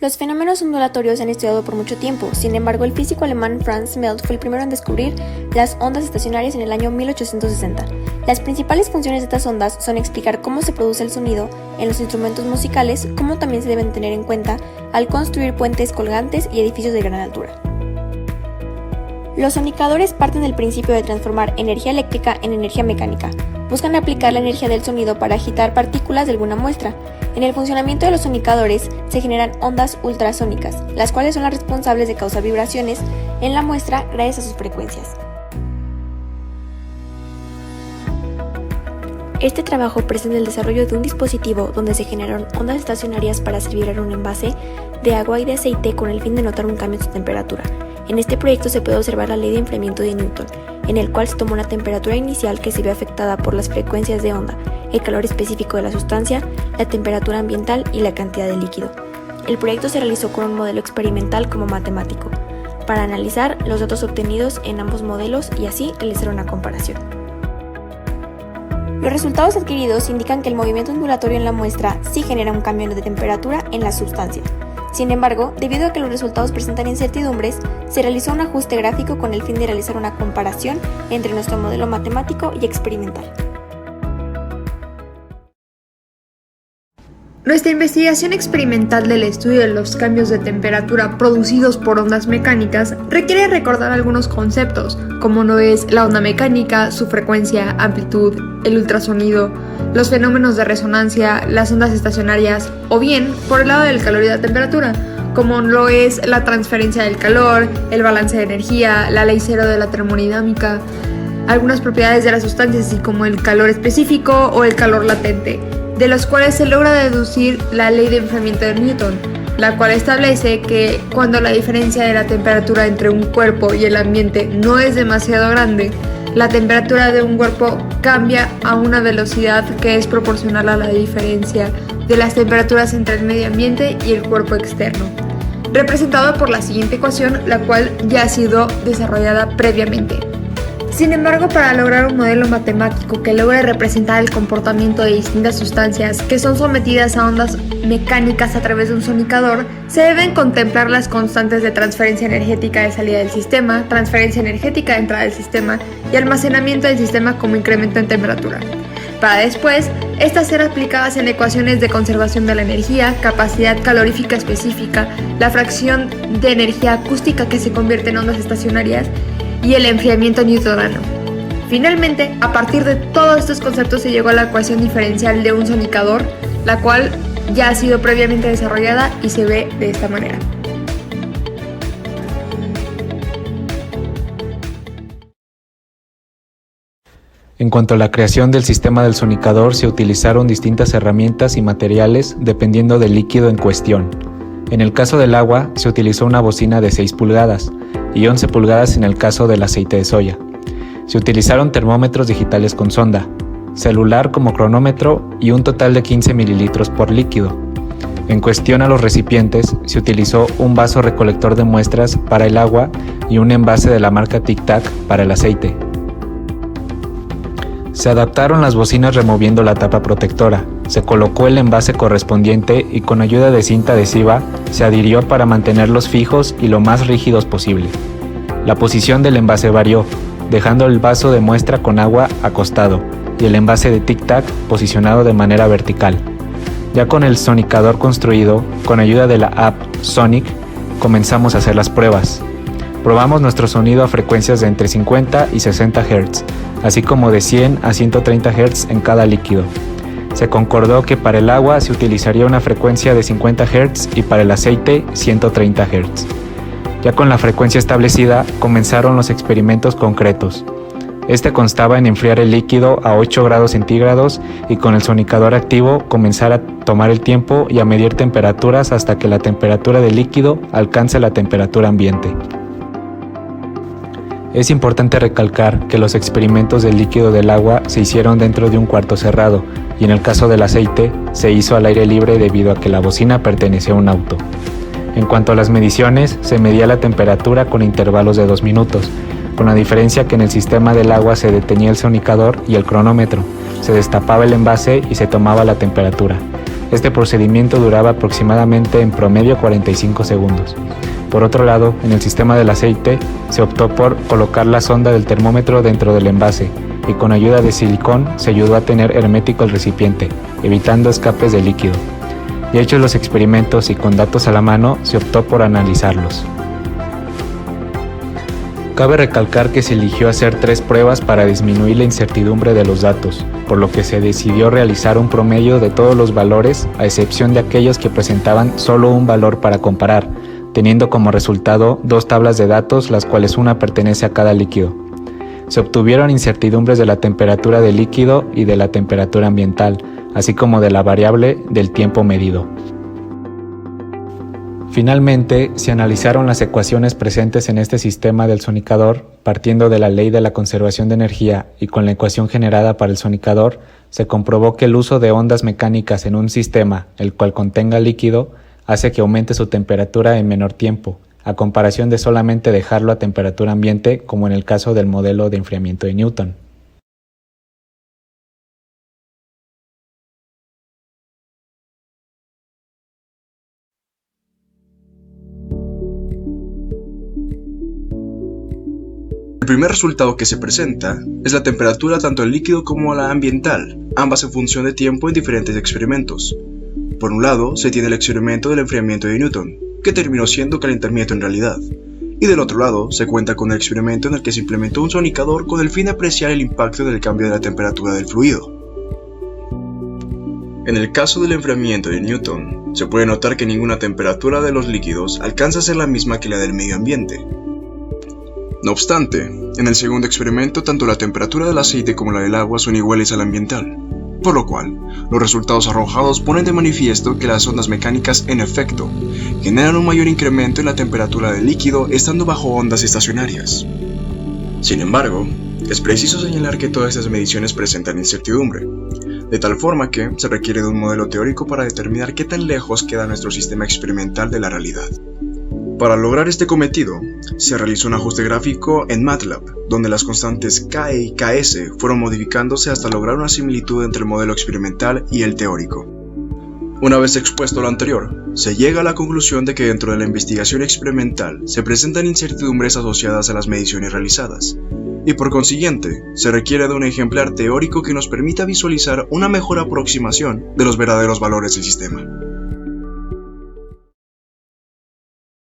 Los fenómenos ondulatorios se han estudiado por mucho tiempo, sin embargo el físico alemán Franz Melt fue el primero en descubrir las ondas estacionarias en el año 1860. Las principales funciones de estas ondas son explicar cómo se produce el sonido en los instrumentos musicales, como también se deben tener en cuenta al construir puentes colgantes y edificios de gran altura. Los sonicadores parten del principio de transformar energía eléctrica en energía mecánica. Buscan aplicar la energía del sonido para agitar partículas de alguna muestra. En el funcionamiento de los sonicadores se generan ondas ultrasónicas, las cuales son las responsables de causar vibraciones en la muestra gracias a sus frecuencias. Este trabajo presenta el desarrollo de un dispositivo donde se generaron ondas estacionarias para hacer vibrar un envase de agua y de aceite con el fin de notar un cambio en su temperatura. En este proyecto se puede observar la ley de enfriamiento de Newton, en el cual se tomó una temperatura inicial que se ve afectada por las frecuencias de onda, el calor específico de la sustancia, la temperatura ambiental y la cantidad de líquido. El proyecto se realizó con un modelo experimental como matemático, para analizar los datos obtenidos en ambos modelos y así realizar una comparación. Los resultados adquiridos indican que el movimiento ondulatorio en la muestra sí genera un cambio de temperatura en la sustancia. Sin embargo, debido a que los resultados presentan incertidumbres, se realizó un ajuste gráfico con el fin de realizar una comparación entre nuestro modelo matemático y experimental. Nuestra investigación experimental del estudio de los cambios de temperatura producidos por ondas mecánicas requiere recordar algunos conceptos, como lo es la onda mecánica, su frecuencia, amplitud, el ultrasonido, los fenómenos de resonancia, las ondas estacionarias, o bien por el lado del calor y la temperatura, como lo es la transferencia del calor, el balance de energía, la ley cero de la termodinámica, algunas propiedades de las sustancias así como el calor específico o el calor latente, de los cuales se logra deducir la ley de enfriamiento de Newton, la cual establece que cuando la diferencia de la temperatura entre un cuerpo y el ambiente no es demasiado grande, la temperatura de un cuerpo cambia a una velocidad que es proporcional a la diferencia de las temperaturas entre el medio ambiente y el cuerpo externo, representado por la siguiente ecuación, la cual ya ha sido desarrollada previamente. Sin embargo, para lograr un modelo matemático que logre representar el comportamiento de distintas sustancias que son sometidas a ondas mecánicas a través de un sonicador, se deben contemplar las constantes de transferencia energética de salida del sistema, transferencia energética de entrada del sistema y almacenamiento del sistema como incremento en temperatura, para después estas ser aplicadas en ecuaciones de conservación de la energía, capacidad calorífica específica, la fracción de energía acústica que se convierte en ondas estacionarias y el enfriamiento newtoniano. Finalmente, a partir de todos estos conceptos se llegó a la ecuación diferencial de un sonicador, la cual ya ha sido previamente desarrollada y se ve de esta manera. En cuanto a la creación del sistema del sonicador, se utilizaron distintas herramientas y materiales dependiendo del líquido en cuestión. En el caso del agua, se utilizó una bocina de 6 pulgadas y 11 pulgadas en el caso del aceite de soya. Se utilizaron termómetros digitales con sonda, celular como cronómetro y un total de 15 mililitros por líquido. En cuestión a los recipientes, se utilizó un vaso recolector de muestras para el agua y un envase de la marca Tic Tac para el aceite. Se adaptaron las bocinas removiendo la tapa protectora, se colocó el envase correspondiente y con ayuda de cinta adhesiva se adhirió para mantenerlos fijos y lo más rígidos posible. La posición del envase varió, dejando el vaso de muestra con agua acostado y el envase de Tic Tac posicionado de manera vertical. Ya con el sonicador construido, con ayuda de la app Sonic, comenzamos a hacer las pruebas. Probamos nuestro sonido a frecuencias de entre 50 y 60 Hz, así como de 100 a 130 Hz en cada líquido. Se concordó que para el agua se utilizaría una frecuencia de 50 Hz y para el aceite 130 Hz. Ya con la frecuencia establecida, comenzaron los experimentos concretos. Este constaba en enfriar el líquido a 8 grados centígrados y con el sonicador activo comenzar a tomar el tiempo y a medir temperaturas hasta que la temperatura del líquido alcance la temperatura ambiente. Es importante recalcar que los experimentos del líquido del agua se hicieron dentro de un cuarto cerrado y en el caso del aceite se hizo al aire libre debido a que la bocina pertenecía a un auto. En cuanto a las mediciones, se medía la temperatura con intervalos de 2 minutos, con la diferencia que en el sistema del agua se detenía el sonicador y el cronómetro, se destapaba el envase y se tomaba la temperatura. Este procedimiento duraba aproximadamente en promedio 45 segundos. Por otro lado, en el sistema del aceite, se optó por colocar la sonda del termómetro dentro del envase y con ayuda de silicón se ayudó a tener hermético el recipiente, evitando escapes de líquido. Y hechos los experimentos y con datos a la mano, se optó por analizarlos. Cabe recalcar que se eligió hacer 3 pruebas para disminuir la incertidumbre de los datos, por lo que se decidió realizar un promedio de todos los valores, a excepción de aquellos que presentaban solo un valor para comparar, teniendo como resultado 2 tablas de datos, las cuales una pertenece a cada líquido. Se obtuvieron incertidumbres de la temperatura del líquido y de la temperatura ambiental, así como de la variable del tiempo medido. Finalmente, se analizaron las ecuaciones presentes en este sistema del sonicador, partiendo de la ley de la conservación de energía y con la ecuación generada para el sonicador, se comprobó que el uso de ondas mecánicas en un sistema, el cual contenga líquido, hace que aumente su temperatura en menor tiempo, a comparación de solamente dejarlo a temperatura ambiente, como en el caso del modelo de enfriamiento de Newton. El primer resultado que se presenta es la temperatura tanto del líquido como la ambiental, ambas en función de tiempo en diferentes experimentos. Por un lado, se tiene el experimento del enfriamiento de Newton, que terminó siendo calentamiento en realidad, y del otro lado se cuenta con el experimento en el que se implementó un sonicador con el fin de apreciar el impacto del cambio de la temperatura del fluido. En el caso del enfriamiento de Newton, se puede notar que ninguna temperatura de los líquidos alcanza a ser la misma que la del medio ambiente. No obstante, en el segundo experimento tanto la temperatura del aceite como la del agua son iguales a la ambiental, por lo cual los resultados arrojados ponen de manifiesto que las ondas mecánicas en efecto generan un mayor incremento en la temperatura del líquido estando bajo ondas estacionarias. Sin embargo, es preciso señalar que todas estas mediciones presentan incertidumbre, de tal forma que se requiere de un modelo teórico para determinar qué tan lejos queda nuestro sistema experimental de la realidad. Para lograr este cometido, se realizó un ajuste gráfico en MATLAB, donde las constantes K y Ks fueron modificándose hasta lograr una similitud entre el modelo experimental y el teórico. Una vez expuesto lo anterior, se llega a la conclusión de que dentro de la investigación experimental se presentan incertidumbres asociadas a las mediciones realizadas, y por consiguiente, se requiere de un ejemplar teórico que nos permita visualizar una mejor aproximación de los verdaderos valores del sistema.